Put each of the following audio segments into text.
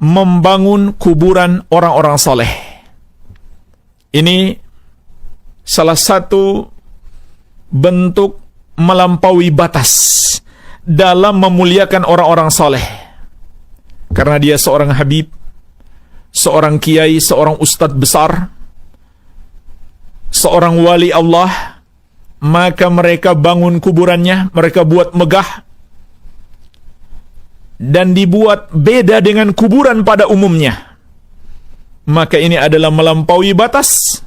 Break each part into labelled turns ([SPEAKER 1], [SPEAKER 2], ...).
[SPEAKER 1] membangun kuburan orang-orang soleh. Ini salah satu bentuk melampaui batas dalam memuliakan orang-orang soleh. Karena dia seorang habib, seorang kiai, seorang ustadz besar, seorang wali Allah, maka mereka bangun kuburannya, mereka buat megah, dan dibuat beda dengan kuburan pada umumnya. Maka ini adalah melampaui batas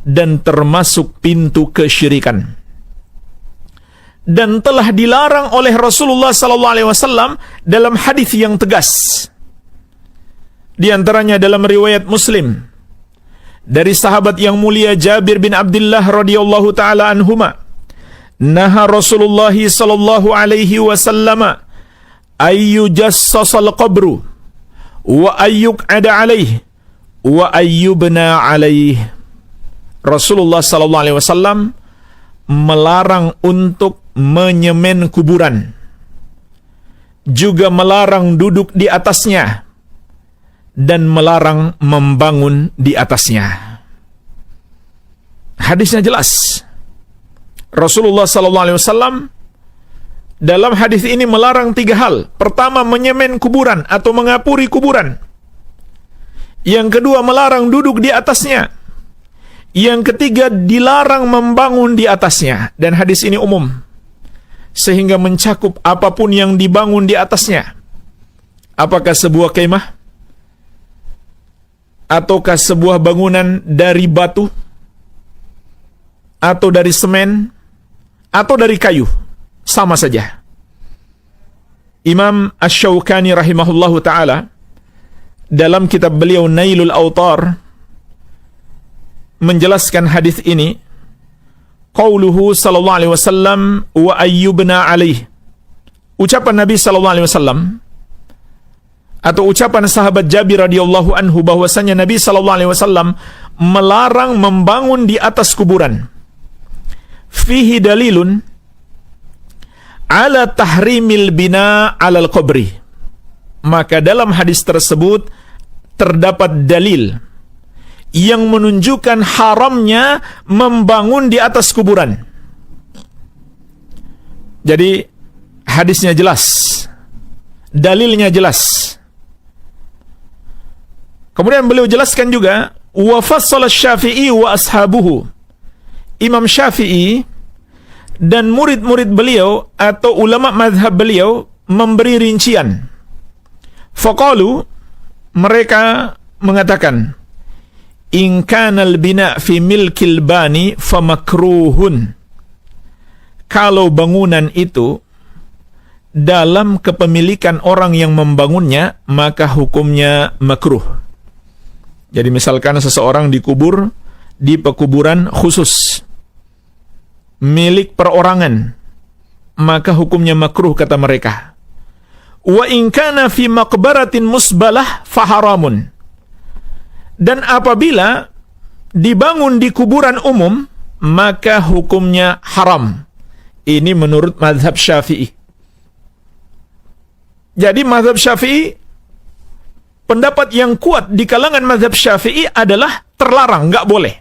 [SPEAKER 1] dan termasuk pintu kesyirikan. Dan telah dilarang oleh Rasulullah SAW dalam hadis yang tegas. Di antaranya dalam riwayat Muslim dari sahabat yang mulia Jabir bin Abdullah radhiyallahu taala anhuma, naha Rasulullah sallallahu alaihi wasallam ayyujassasal qabru wa ayyuq'ada alaihi wa ayyubna alaihi. Rasulullah sallallahu alaihi wasallam melarang untuk menyemen kuburan, juga melarang duduk di atasnya, dan melarang membangun di atasnya. Hadisnya jelas. Rasulullah SAW dalam hadis ini melarang 3 hal. Pertama, menyemen kuburan atau mengapuri kuburan. Yang kedua, melarang duduk di atasnya. Yang ketiga, dilarang membangun di atasnya. Dan hadis ini umum, sehingga mencakup apapun yang dibangun di atasnya. Apakah sebuah kemah, ataukah sebuah bangunan dari batu, atau dari semen, atau dari kayu, sama saja. Imam Asy-Syaukani rahimahullahu ta'ala dalam kitab beliau Nailul Autar menjelaskan hadis ini, qauluhu sallallahu alaihi wasallam wa ayyubna alaih. Ucapan Nabi sallallahu alaihi wasallam atau ucapan sahabat Jabir radhiyallahu anhu bahwasanya Nabi sallallahu alaihi wasallam melarang membangun di atas kuburan. Fihi dalilun ala tahrimil bina alal qabri. Maka dalam hadis tersebut terdapat dalil yang menunjukkan haramnya membangun di atas kuburan. Jadi hadisnya jelas, dalilnya jelas. Kemudian beliau jelaskan juga, wa fassala Syafi'i wa ashabuhu. Imam Syafi'i dan murid-murid beliau atau ulama mazhab beliau memberi rincian. Faqalu, mereka mengatakan, in kanal bina fi milkil bani famakruhun. Kalau bangunan itu dalam kepemilikan orang yang membangunnya, maka hukumnya makruh. Jadi misalkan seseorang dikubur di pekuburan khusus milik perorangan, maka hukumnya makruh kata mereka. Wa in kana fi maqbaratin musbalah faharamun. Dan apabila dibangun di kuburan umum, maka hukumnya haram. Ini menurut mazhab Syafi'i. Jadi mazhab Syafi'i, pendapat yang kuat di kalangan mazhab Syafi'i adalah terlarang, nggak boleh.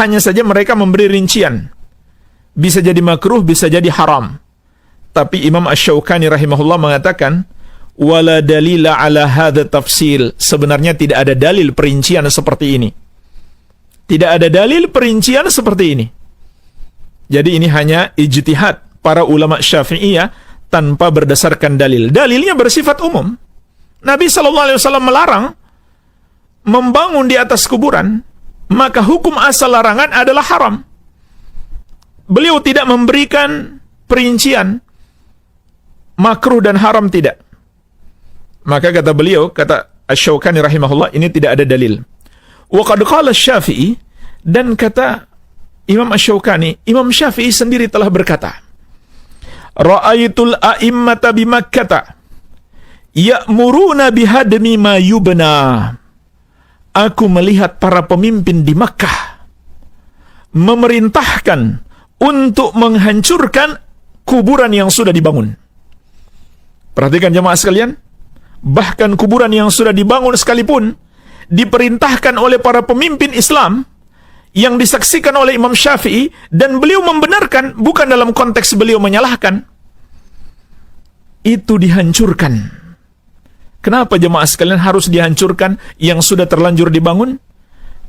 [SPEAKER 1] Hanya saja mereka memberi rincian. Bisa jadi makruh, bisa jadi haram. Tapi Imam Asy-Syaukani rahimahullah mengatakan, wala dalila ala hadza tafsil. Sebenarnya tidak ada dalil perincian seperti ini. Tidak ada dalil perincian seperti ini. Jadi ini hanya ijtihad para ulama Syafi'iyah tanpa berdasarkan dalil. Dalilnya bersifat umum. Nabi SAW melarang membangun di atas kuburan, maka hukum asal larangan adalah haram. Beliau tidak memberikan perincian makruh dan haram, tidak. Maka kata beliau, kata Asy-Syaukani rahimahullah, ini tidak ada dalil. Wa qad qala Syafi'i, dan kata Imam Asy-Syaukani, Imam Syafi'i sendiri telah berkata, ra'aitul a'immata bi Makkah ya'muruna bihadmi ma yubna. Aku melihat para pemimpin di Makkah memerintahkan untuk menghancurkan kuburan yang sudah dibangun. Perhatikan jemaah sekalian, Bahkan kuburan yang sudah dibangun sekalipun diperintahkan oleh para pemimpin Islam yang disaksikan oleh Imam Syafi'i, dan beliau membenarkan, bukan dalam konteks beliau menyalahkan, itu dihancurkan. Kenapa jemaah sekalian harus dihancurkan yang sudah terlanjur dibangun?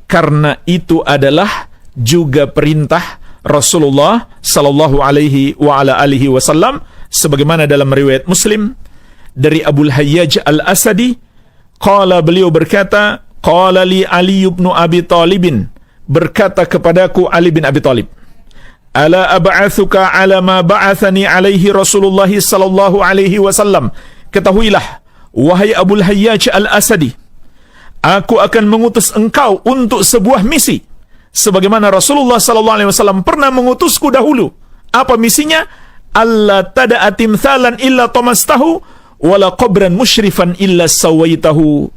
[SPEAKER 1] Karena itu adalah juga perintah Rasulullah sallallahu alaihi wa ala alihi wasallam, sebagaimana dalam riwayat Muslim dari Abu Hayyaj Al-Asadi, qala, beliau berkata, qala li Ali ibn Abi Talibin, berkata kepadaku Ali bin Abi Talib, ala ab'athuka ala ma ba'athani alaihi Rasulullah sallallahu alaihi wasallam, ketahuilah wahai Abu Hayyaj Al-Asadi, aku akan mengutus engkau untuk sebuah misi sebagaimana Rasulullah sallallahu alaihi wasallam pernah mengutusku dahulu. Apa misinya? Alla tada'a timthalan illa tamastahu wala qabran musyrifan illa sawaitahu.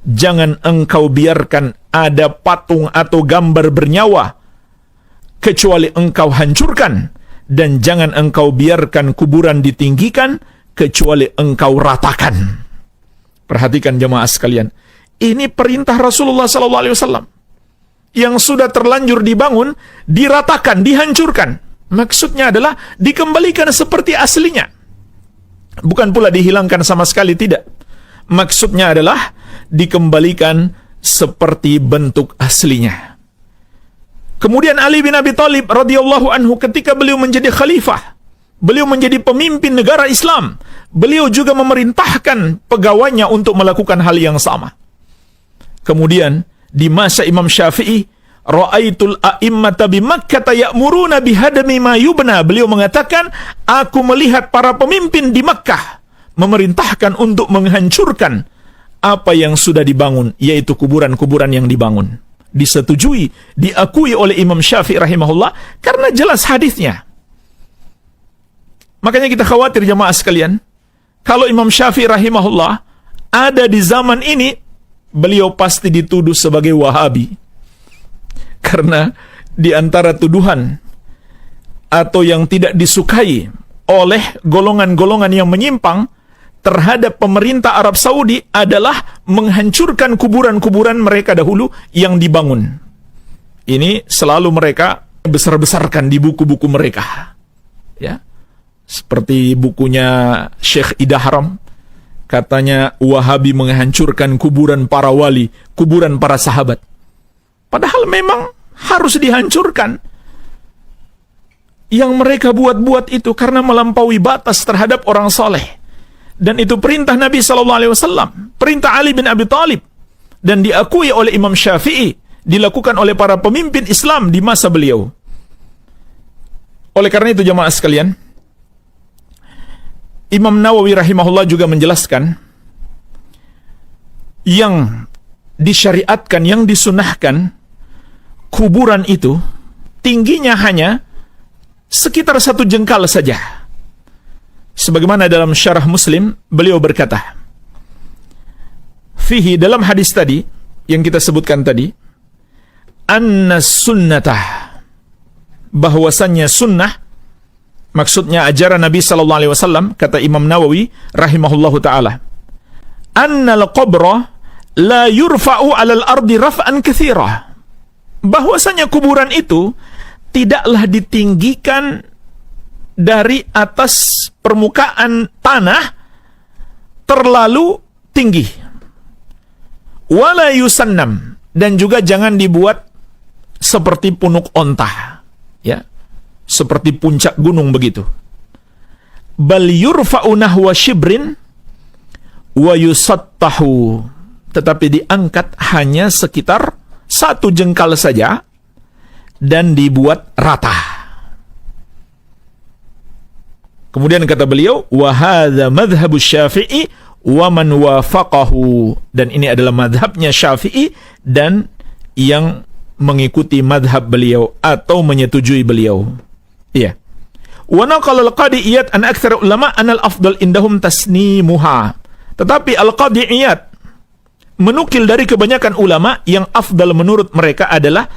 [SPEAKER 1] Jangan engkau biarkan ada patung atau gambar bernyawa kecuali engkau hancurkan, dan jangan engkau biarkan kuburan ditinggikan kecuali engkau ratakan. Perhatikan jemaah sekalian, ini perintah Rasulullah SAW yang sudah terlanjur dibangun, diratakan, dihancurkan. Maksudnya adalah dikembalikan seperti aslinya, bukan pula dihilangkan sama sekali, tidak. Maksudnya adalah dikembalikan seperti bentuk aslinya. Kemudian Ali bin Abi Thalib radhiyallahu anhu, ketika beliau menjadi khalifah, beliau menjadi pemimpin negara Islam, beliau juga memerintahkan pegawainya untuk melakukan hal yang sama. Kemudian di masa Imam Syafi'i, ra'aitul a'immata bi Makkah ya'muruna bihadami ma yubna, beliau mengatakan, aku melihat para pemimpin di Makkah memerintahkan untuk menghancurkan apa yang sudah dibangun, yaitu kuburan-kuburan yang dibangun. Disetujui, diakui oleh Imam Syafi'i rahimahullah karena jelas hadisnya. Makanya kita khawatir jemaah sekalian, kalau Imam Syafi'i rahimahullah ada di zaman ini, beliau pasti dituduh sebagai Wahabi. Karena di antara tuduhan atau yang tidak disukai oleh golongan-golongan yang menyimpang terhadap pemerintah Arab Saudi adalah menghancurkan kuburan-kuburan mereka dahulu yang dibangun. Ini selalu mereka besar-besarkan di buku-buku mereka. Ya. Seperti bukunya Syekh Ida Haram, katanya Wahabi menghancurkan kuburan para wali, kuburan para sahabat. Padahal memang harus dihancurkan. Yang mereka buat-buat itu karena melampaui batas terhadap orang soleh. Dan itu perintah Nabi SAW, perintah Ali bin Abi Thalib, dan diakui oleh Imam Syafi'i, dilakukan oleh para pemimpin Islam di masa beliau. Oleh karena itu jemaah sekalian, Imam Nawawi rahimahullah juga menjelaskan, yang disyariatkan, yang disunahkan, kuburan itu tingginya hanya sekitar 1 jengkal saja. Sebagaimana dalam syarah Muslim, beliau berkata, fihi, dalam hadis tadi yang kita sebutkan tadi, anna sunnatah, bahwasannya sunnah, maksudnya ajaran Nabi SAW, kata Imam Nawawi rahimahullahu ta'ala, annal qabra la yurfa'u alal ardi raf'an katsira, bahwasanya kuburan itu tidaklah ditinggikan dari atas permukaan tanah terlalu tinggi. Wala yusannam, dan juga jangan dibuat seperti punuk onta, ya, seperti puncak gunung begitu. Bal yurfa'u nahwa shibrin wa yusattahu, tetapi diangkat hanya sekitar 1 jengkal saja dan dibuat rata. Kemudian kata beliau, wa hadza madhhabu Syafi'i wa man wafaqahu, dan ini adalah madhabnya Syafi'i dan yang mengikuti madhab beliau atau menyetujui beliau. Iya. Wa naqala al-Qadi Iyad an aktsar ulama anal afdal indahum tasnimuha. Tetapi al-Qadi Iyad menukil dari kebanyakan ulama yang afdal menurut mereka adalah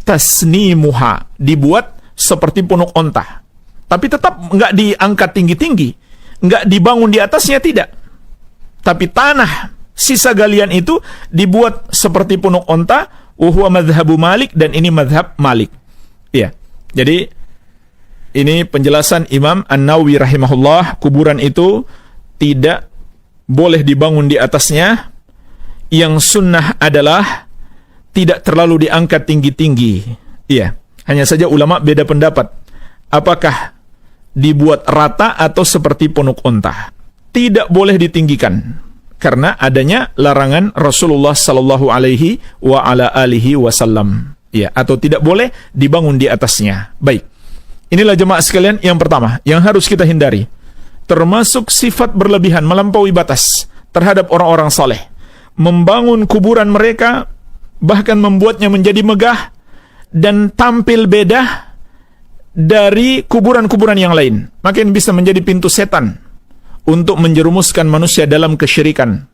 [SPEAKER 1] tasnimuha, dibuat seperti punuk onta. Tapi tetap nggak diangkat tinggi-tinggi, nggak dibangun di atasnya, tidak. Tapi tanah sisa galian itu dibuat seperti punuk onta, huwa madhabu Malik, dan ini madhab Malik. Iya. Jadi ini penjelasan Imam An-Nawawi rahimahullah, kuburan itu tidak boleh dibangun di atasnya. Yang sunnah adalah tidak terlalu diangkat tinggi-tinggi. Iya. Hanya saja ulama beda pendapat. Apakah dibuat rata atau seperti punuk onta? Tidak boleh ditinggikan karena adanya larangan Rasulullah sallallahu alaihi wa ala alihi wasallam. Ya, atau tidak boleh dibangun di atasnya. Baik. Inilah jemaah sekalian yang pertama yang harus kita hindari. Termasuk sifat berlebihan melampaui batas terhadap orang-orang saleh. Membangun kuburan mereka, bahkan membuatnya menjadi megah dan tampil beda dari kuburan-kuburan yang lain. Maka ini bisa menjadi pintu setan untuk menjerumuskan manusia dalam kesyirikan.